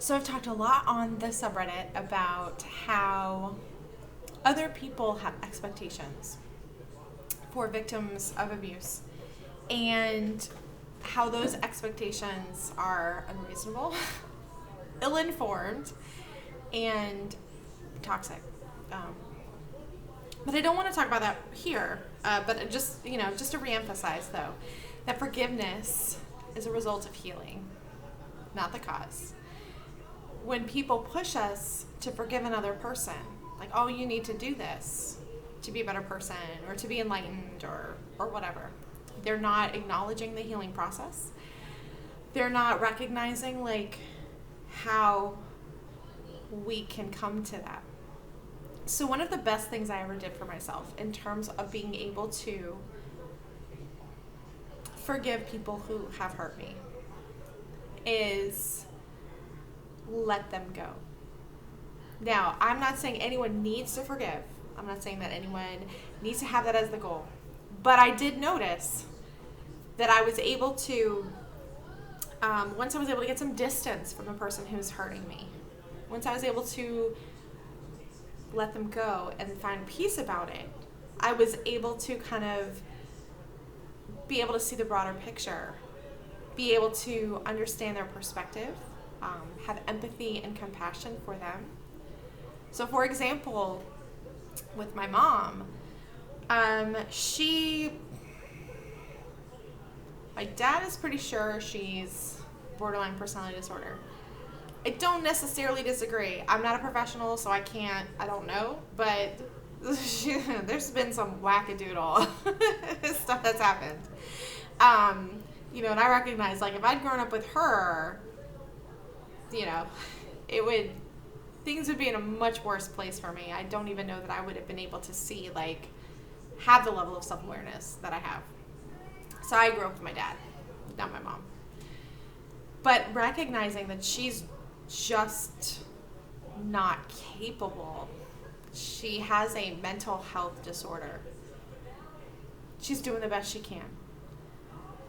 So I've talked a lot on the subreddit about how other people have expectations for victims of abuse and how those expectations are unreasonable, ill-informed, and toxic. Um, but I don't want to talk about that here. But just to reemphasize though, that forgiveness is a result of healing, not the cause. When people push us to forgive another person, like, oh, you need to do this to be a better person or to be enlightened or whatever, they're not acknowledging the healing process. They're not recognizing like how we can come to that. So one of the best things I ever did for myself in terms of being able to forgive people who have hurt me is let them go. Now, I'm not saying anyone needs to forgive. I'm not saying that anyone needs to have that as the goal. But I did notice that I was able to, once I was able to get some distance from the person who's hurting me, once I was able to let them go and find peace about it, I was able to kind of be able to see the broader picture, be able to understand their perspective, have empathy and compassion for them. So for example, with my mom, my dad is pretty sure she's borderline personality disorder. I don't necessarily disagree. I'm not a professional, so I don't know, but there's been some wackadoodle stuff that's happened. And I recognize, like, if I'd grown up with her, things would be in a much worse place for me. I don't even know that I would have been able to see, like, have the level of self-awareness that I have. So I grew up with my dad, not my mom. But recognizing that she's just not capable. She has a mental health disorder. She's doing the best she can.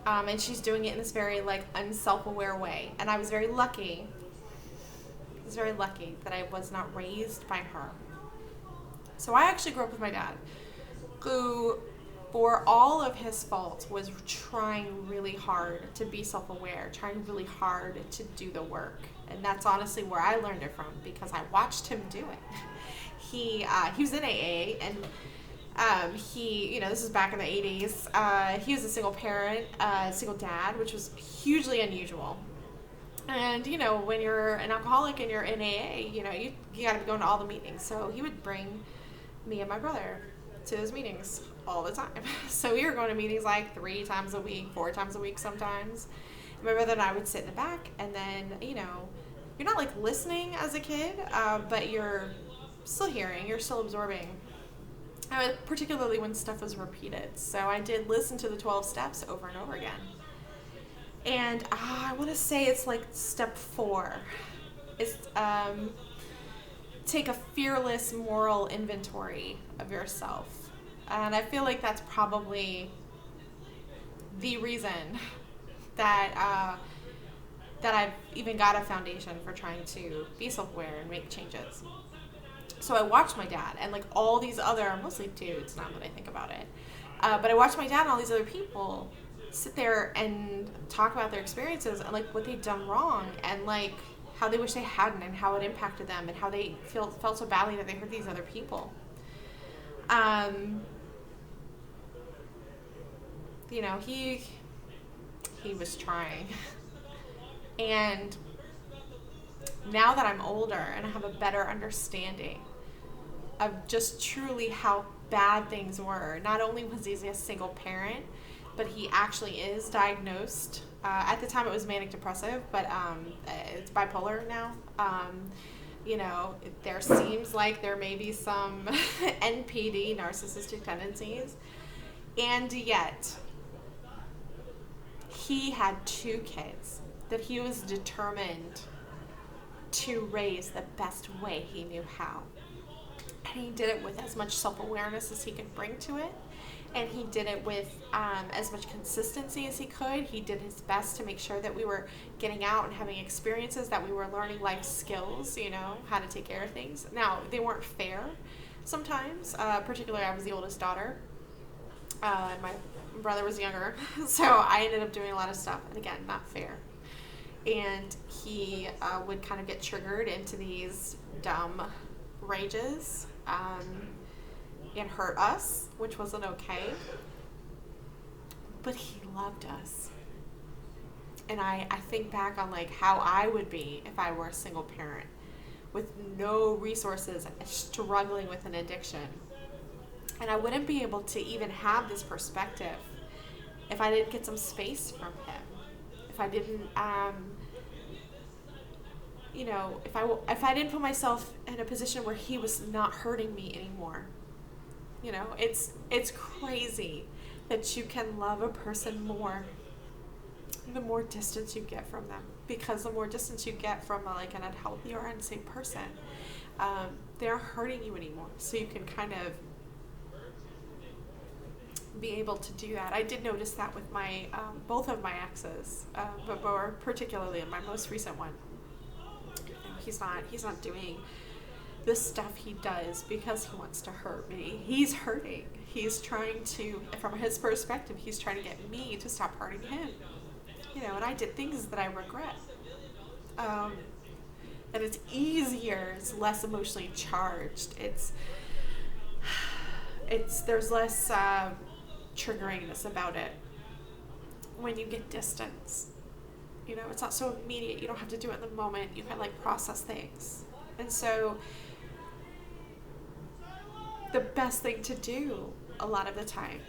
And she's doing it in this very, like, unself-aware way. And I was very lucky. That I was not raised by her. So I actually grew up with my dad, who, for all of his faults, was trying really hard to be self-aware, trying really hard to do the work. And that's honestly where I learned it from, because I watched him do it. He was in AA, and this is back in the 80s. He was a single parent, single dad, which was hugely unusual. And, when you're an alcoholic and you're in AA, you got to be going to all the meetings. So he would bring me and my brother to his meetings all the time. So we were going to meetings like 3 times a week, 4 times a week sometimes. And my brother and I would sit in the back, and then, you're not like listening as a kid, but you're still hearing, you're still absorbing. Particularly when stuff was repeated. So I did listen to the 12 steps over and over again. And I want to say it's like step 4 is take a fearless moral inventory of yourself. And I feel like that's probably the reason that I've even got a foundation for trying to be self-aware and make changes. So I watched my dad and, like, all these other, mostly dudes now that I think about it, but I watched my dad and all these other people sit there and talk about their experiences and, like, what they'd done wrong and, like, how they wish they hadn't and how it impacted them and how they felt so badly that they hurt these other people. He was trying. And now that I'm older and I have a better understanding of just truly how bad things were, not only was he a single parent, but he actually is diagnosed. At the time it was manic depressive, but it's bipolar now. There seems like there may be some NPD, narcissistic tendencies. And yet, he had 2 kids that he was determined to raise the best way he knew how. And he did it with as much self-awareness as he could bring to it, and he did it with as much consistency as he could. He did his best to make sure that we were getting out and having experiences, that we were learning life skills, you know, how to take care of things. Now, they weren't fair sometimes, particularly I was the oldest daughter, and my brother was younger, so I ended up doing a lot of stuff, and again, not fair. And he would kind of get triggered into these dumb rages and hurt us, which wasn't okay. But he loved us. And I think back on like how I would be if I were a single parent with no resources, struggling with an addiction. And I wouldn't be able to even have this perspective if I didn't get some space from him. If I didn't, you know, if I didn't put myself in a position where he was not hurting me anymore. You know, it's crazy that you can love a person more the more distance you get from them, because the more distance you get from like an unhealthy or unsafe person, they aren't hurting you anymore. So you can kind of be able to do that. I did notice that with my both of my exes, but more particularly in my most recent one. You know, he's not doing the stuff he does because he wants to hurt me. He's hurting. He's trying to, from his perspective, he's trying to get me to stop hurting him. You know, and I did things that I regret. And it's easier. It's less emotionally charged. There's less triggeringness about it when you get distance. You know, it's not so immediate. You don't have to do it in the moment. You can like process things. And so the best thing to do a lot of the time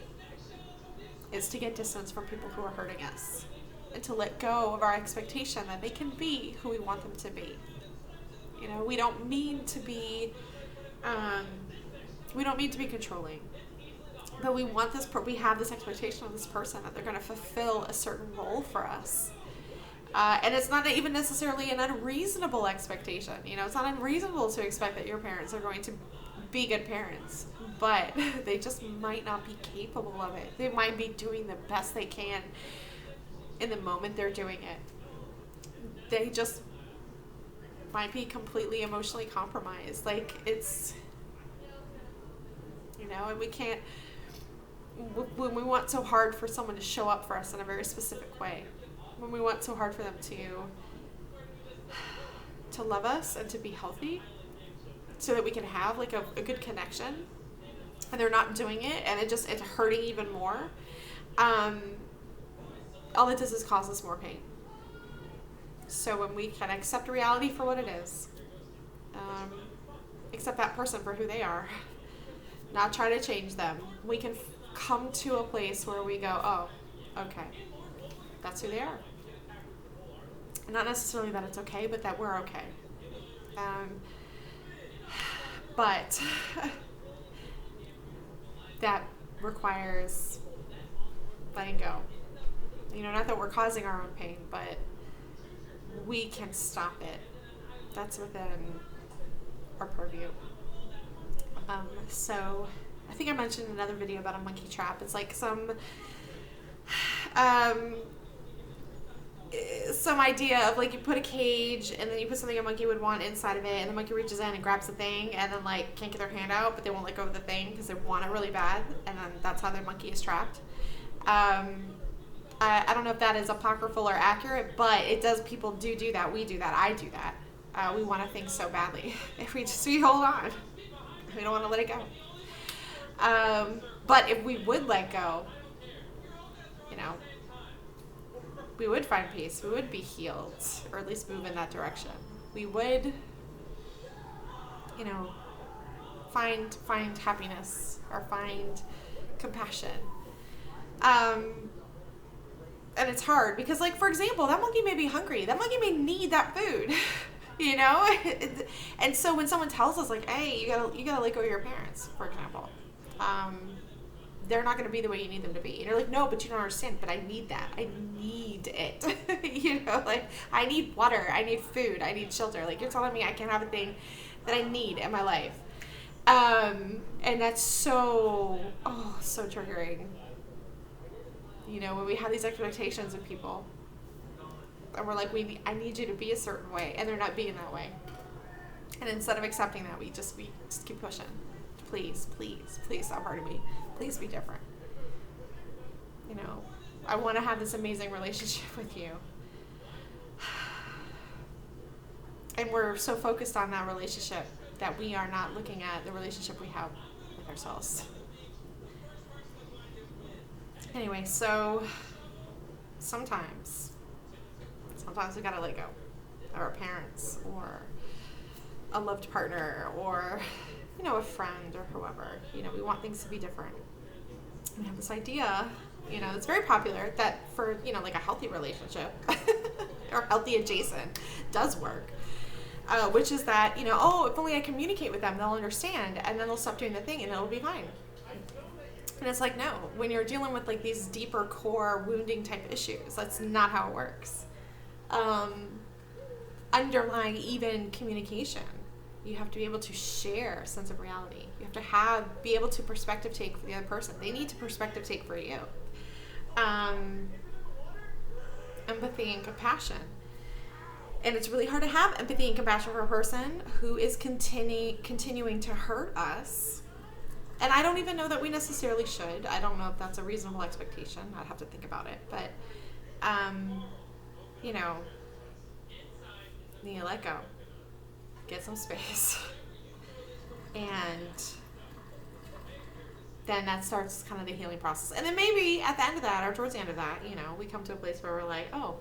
is to get distance from people who are hurting us and to let go of our expectation that they can be who we want them to be. You know, we don't mean to be controlling, but we want we have this expectation of this person that they're going to fulfill a certain role for us. And it's not even necessarily an unreasonable expectation. You know, it's not unreasonable to expect that your parents are going to be good parents, but they just might not be capable of it. They might be doing the best they can in the moment they're doing it. They just might be completely emotionally compromised. Like, it's, you know, and we can't, when we want so hard for someone to show up for us in a very specific way, when we want so hard for them to love us and to be healthy so that we can have like a good connection, and they're not doing it, and it's hurting even more, all it does is cause us more pain. So when we can accept reality for what it is, accept that person for who they are, not try to change them, we can come to a place where we go, oh, okay, that's who they are. Not necessarily that it's okay, but that we're okay. But that requires letting go. You know, not that we're causing our own pain, but we can stop it. That's within our purview. So I think I mentioned in another video about a monkey trap. It's like some idea of like you put a cage and then you put something a monkey would want inside of it, and the monkey reaches in and grabs the thing and then like can't get their hand out, but they won't let go of the thing because they want it really bad, and then that's how their monkey is trapped. I don't know if that is apocryphal or accurate, but it does. People do that. We do that. I do that. We want a thing so badly. If we hold on, we don't want to let it go. But if we would let go, you know, we would find peace. We would be healed, or at least move in that direction. We would, you know, find happiness or find compassion. And it's hard because, like, for example, that monkey may be hungry. That monkey may need that food, you know? And so when someone tells us, like, hey, you gotta let go of your parents, for example, they're not going to be the way you need them to be. And you're like, no, but you don't understand, but I need that. I need it. You know, like, I need water. I need food. I need shelter. Like, you're telling me I can't have a thing that I need in my life. And that's so, so triggering. You know, when we have these expectations of people, and we're like, I need you to be a certain way, and they're not being that way. And instead of accepting that, we just keep pushing. Please, please, please stop hurting me. Please be different. You know, I want to have this amazing relationship with you. And we're so focused on that relationship that we are not looking at the relationship we have with ourselves. Anyway, so sometimes we gotta let go of our parents or a loved partner or, you know, a friend or whoever. You know, we want things to be different. We have this idea, you know, it's very popular that for, you know, like a healthy relationship or healthy adjacent does work. Which is that, you know, if only I communicate with them, they'll understand, and then they'll stop doing the thing, and it'll be fine. And it's like, no, when you're dealing with like these deeper core wounding type issues, that's not how it works. Underlying even communication, you have to be able to share a sense of reality. You have to be able to perspective take for the other person. They need to perspective take for you. Empathy and compassion. And it's really hard to have empathy and compassion for a person who is continuing to hurt us. And I don't even know that we necessarily should. I don't know if that's a reasonable expectation. I'd have to think about it. But, you know, you need to let go. Get some space. And then that starts kind of the healing process. And then maybe at the end of that, or towards the end of that, you know, we come to a place where we're like, oh,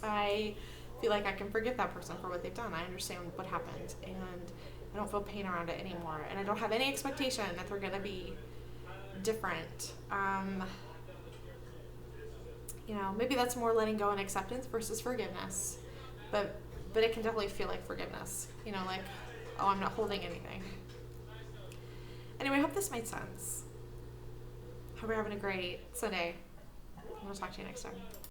I feel like I can forgive that person for what they've done. I understand what happened, and I don't feel pain around it anymore, and I don't have any expectation that they're gonna be different. You know, maybe that's more letting go and acceptance versus forgiveness, but it can definitely feel like forgiveness. You know, like, oh, I'm not holding anything. Anyway, I hope this made sense. Hope you're having a great Sunday. I'm gonna talk to you next time.